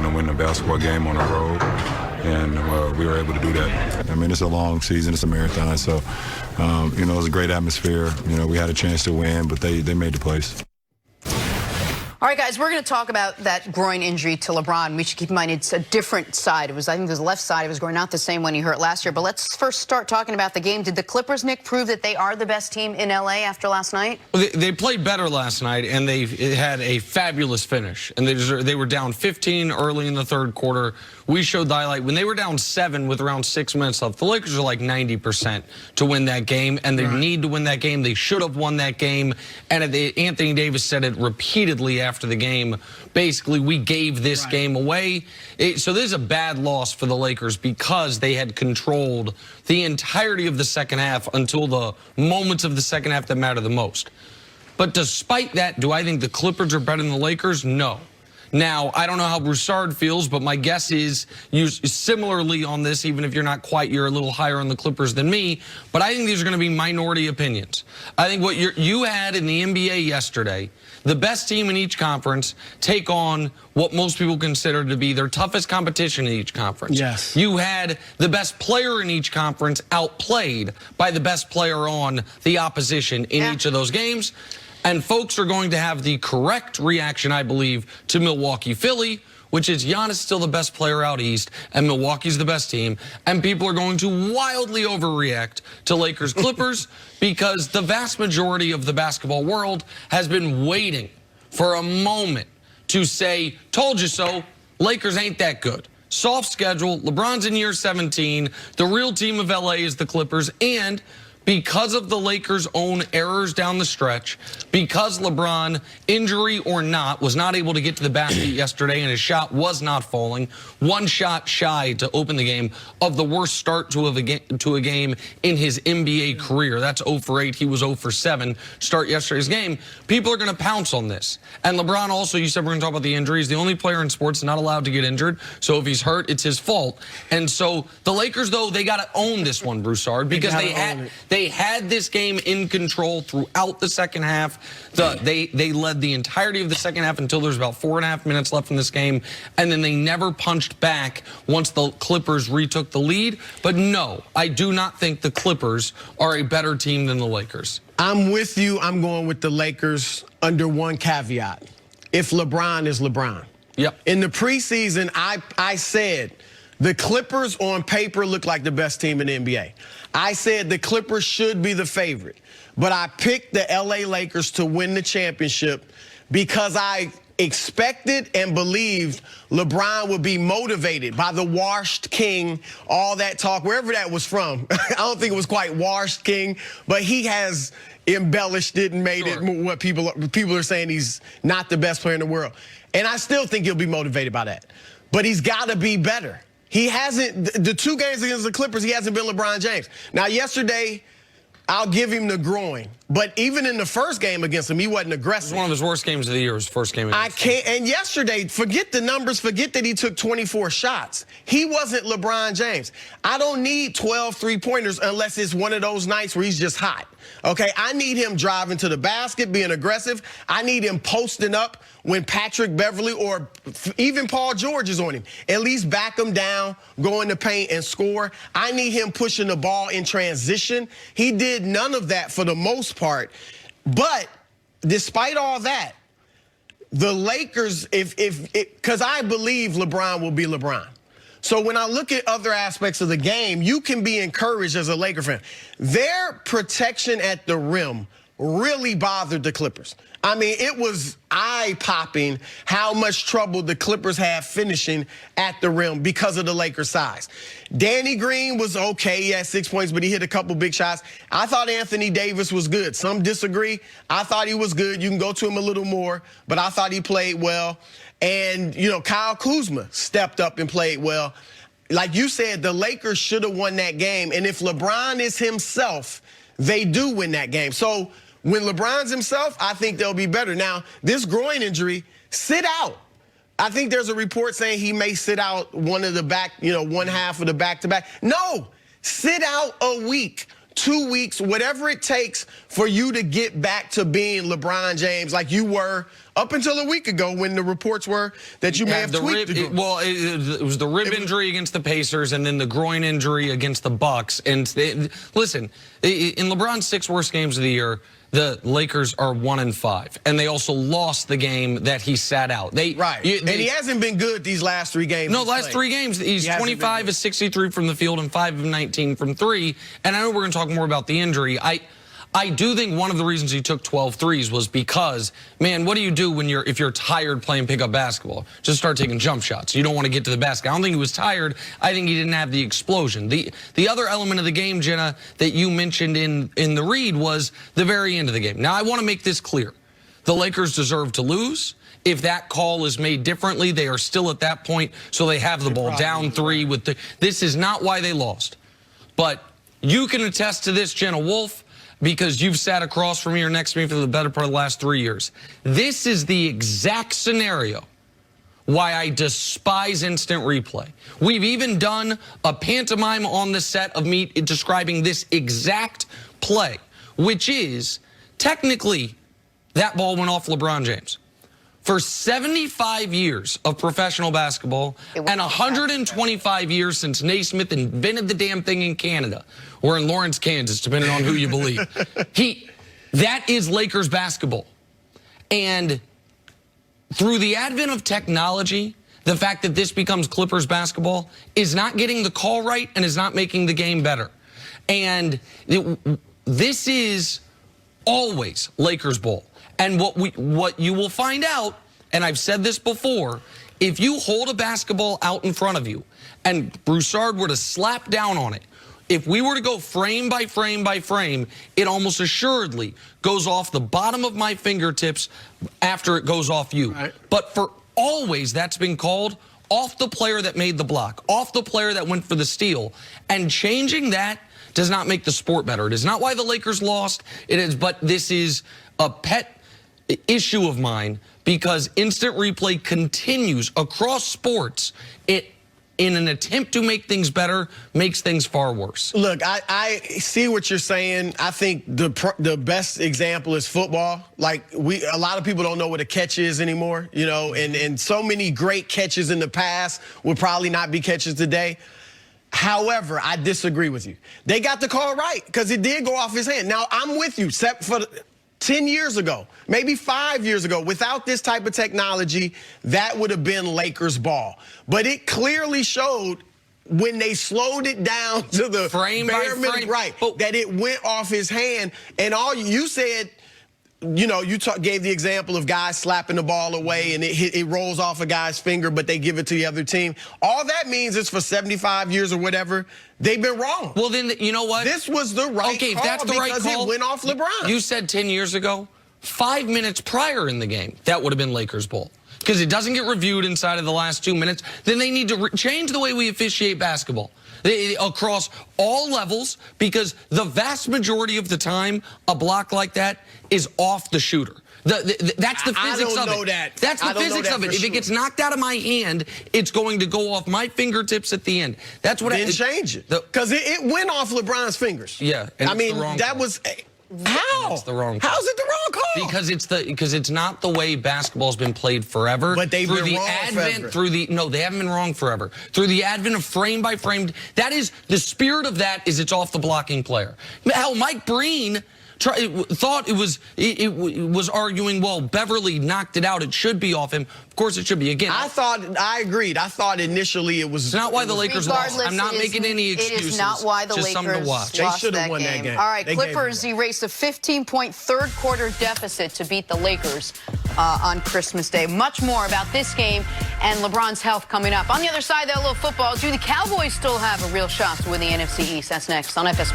to win the basketball game on the road, and we were able to do that. I mean, it's a long season, it's a marathon, so you know, it was a great atmosphere. You know, we had a chance to win, but they made the place. All right, guys, we're going to talk about that groin injury to LeBron. We should keep in mind it's a different side. I think it was the left side of his groin, not the same one he hurt last year. But let's first start talking about the game. Did the Clippers, Nick, prove that they are the best team in L.A. after last night? Well, they played better last night, and they had a fabulous finish. And they were down 15 early in the third quarter. We showed the highlight. When they were down 7 with around 6 minutes left, the Lakers are like 90% to win that game, and they need to win that game. They should have won that game. And Anthony Davis said it repeatedly after the game. Basically, we gave this game away. So this is a bad loss for the Lakers because they had controlled the entirety of the second half until the moments of the second half that matter the most. But despite that, do I think the Clippers are better than the Lakers? No. Now, I don't know how Broussard feels, but my guess is you similarly on this, even if you're not quite, you're a little higher on the Clippers than me. But I think these are going to be minority opinions. I think what you had in the NBA yesterday, the best team in each conference take on what most people consider to be their toughest competition in each conference. Yes. You had the best player in each conference outplayed by the best player on the opposition in each of those games. And folks are going to have the correct reaction, I believe, to Milwaukee-Philly, which is Giannis still the best player out east, and Milwaukee's the best team. And people are going to wildly overreact to Lakers-Clippers because the vast majority of the basketball world has been waiting for a moment to say, told you so, Lakers ain't that good. Soft schedule, LeBron's in year 17, the real team of LA is the Clippers, and because of the Lakers' own errors down the stretch, because LeBron, injury or not, was not able to get to the basket yesterday and his shot was not falling, one shot shy to open the game of the worst start to a game in his NBA career. That's 0 for 8. He was 0 for 7 start yesterday's game. People are going to pounce on this. And LeBron also, you said we're going to talk about the injuries. The only player in sports not allowed to get injured. So if he's hurt, it's his fault. And so the Lakers, though, they got to own this one, Broussard, because they had this game in control throughout the second half. They led the entirety of the second half until there's about 4.5 minutes left in this game, and then they never punched back once the Clippers retook the lead. But no, I do not think the Clippers are a better team than the Lakers. I'm with you. I'm going with the Lakers under one caveat. If LeBron is LeBron. Yep. In the preseason, I said the Clippers on paper look like the best team in the NBA. I said the Clippers should be the favorite. But I picked the LA Lakers to win the championship because I expected and believed LeBron would be motivated by the washed king, all that talk, wherever that was from. I don't think it was quite washed king, but he has embellished it and made it what people are saying he's not the best player in the world. And I still think he'll be motivated by that. But he's got to be better. He hasn't, the 2 games against the Clippers, he hasn't been LeBron James. Now, yesterday, I'll give him the groin. But even in the first game against him, he wasn't aggressive. It was one of his worst games of the year, his first game against him. And yesterday, forget the numbers, forget that he took 24 shots. He wasn't LeBron James. I don't need 12 three-pointers unless it's one of those nights where he's just hot. Okay, I need him driving to the basket, being aggressive. I need him posting up when Patrick Beverly or even Paul George is on him. At least back him down, go in the paint and score. I need him pushing the ball in transition. He did none of that for the most part. But despite all that, the Lakers, because I believe LeBron will be LeBron. So when I look at other aspects of the game, you can be encouraged as a Laker fan. Their protection at the rim really bothered the Clippers. I mean, it was eye-popping how much trouble the Clippers have finishing at the rim because of the Lakers' size. Danny Green was okay. He had 6 points, but he hit a couple big shots. I thought Anthony Davis was good. Some disagree. I thought he was good. You can go to him a little more, but I thought he played well. And, you know, Kyle Kuzma stepped up and played well. Like you said, the Lakers should have won that game. And if LeBron is himself, they do win that game. So when LeBron's himself, I think they'll be better. Now, this groin injury, sit out. I think there's a report saying he may sit out one half of the back-to-back. No, sit out a week 2 weeks, whatever it takes for you to get back to being LeBron James like you were up until a week ago when the reports were that you may have tweaked the Well, it was the rib injury against the Pacers and then the groin injury against the Bucks. And listen, in LeBron's 6 worst games of the year, the Lakers are 1-5, and they also lost the game that he sat out. And he hasn't been good these last 3 games. No, last 3 games, he's 25 of 63 from the field and 5 of 19 from 3. And I know we're going to talk more about the injury. I do think one of the reasons he took 12 threes was because, man, what do you do when if you're tired playing pickup basketball? Just start taking jump shots. You don't want to get to the basket. I don't think he was tired. I think he didn't have the explosion. The other element of the game, Jenna, that you mentioned in the read was the very end of the game. Now, I want to make this clear. The Lakers deserve to lose. If that call is made differently, they are still at that point, so they have the ball down 3 with this is not why they lost. But you can attest to this, Jenna Wolfe, because you've sat across from me or next to me for the better part of the last 3 years. This is the exact scenario why I despise instant replay. We've even done a pantomime on the set of me describing this exact play, which is technically that ball went off LeBron James. For 75 years of professional basketball and 125 years since Naismith invented the damn thing in Canada, or in Lawrence, Kansas, depending on who you believe, that is Lakers basketball. And through the advent of technology, the fact that this becomes Clippers basketball is not getting the call right and is not making the game better. And this is always Lakers ball. And what you will find out, and I've said this before, if you hold a basketball out in front of you and Broussard were to slap down on it, if we were to go frame by frame by frame, it almost assuredly goes off the bottom of my fingertips after it goes off you. Right. But for always, that's been called off the player that made the block, off the player that went for the steal. And changing that does not make the sport better. It is not why the Lakers lost. It is, but this is a pet issue of mine because instant replay continues across sports. It, in an attempt to make things better, makes things far worse. Look, I see what you're saying. I think the best example is football. Like a lot of people don't know what a catch is anymore, you know, and so many great catches in the past would probably not be catches today. However, I disagree with you. They got the call right because it did go off his hand. Now, I'm with you, except for 10 years ago, maybe 5 years ago, without this type of technology, that would have been Lakers ball. But it clearly showed when they slowed it down to the frame by frame, right, that it went off his hand. And all you said, you know, you gave the example of guys slapping the ball away and it rolls off a guy's finger, but they give it to the other team. All that means is for 75 years or whatever, they've been wrong. Well, then, you know what? This was the right call if that's the right because call, it went off LeBron. You said 10 years ago, 5 minutes prior in the game, that would have been Lakers ball. Because it doesn't get reviewed inside of the last 2 minutes. Then they need to change the way we officiate basketball across all levels, because the vast majority of the time, a block like that is off the shooter. That's the physics of it. That's the physics of it. If it gets knocked out of my hand, it's going to go off my fingertips at the end. That's what I didn't change it because it went off LeBron's fingers. Yeah, I mean that was. How? That's the wrong call. How's it the wrong call? Because it's not the way basketball's been played forever. But they've been wrong forever. No, they haven't been wrong forever. Through the advent of frame by frame, that is the spirit of that. Is it's off the blocking player. Hell, Mike Breen thought it was arguing, well, Beverly knocked it out. It should be off him. Of course it should be. Again, I agreed. I thought initially it was. It's not why the Lakers lost. I'm not making any excuses. It is not why the Lakers lost they should have won that game. That game. All right, Clippers erased a 15-point third-quarter deficit to beat the Lakers on Christmas Day. Much more about this game and LeBron's health coming up. On the other side, that little football. Do the Cowboys still have a real shot to win the NFC East? That's next on FS.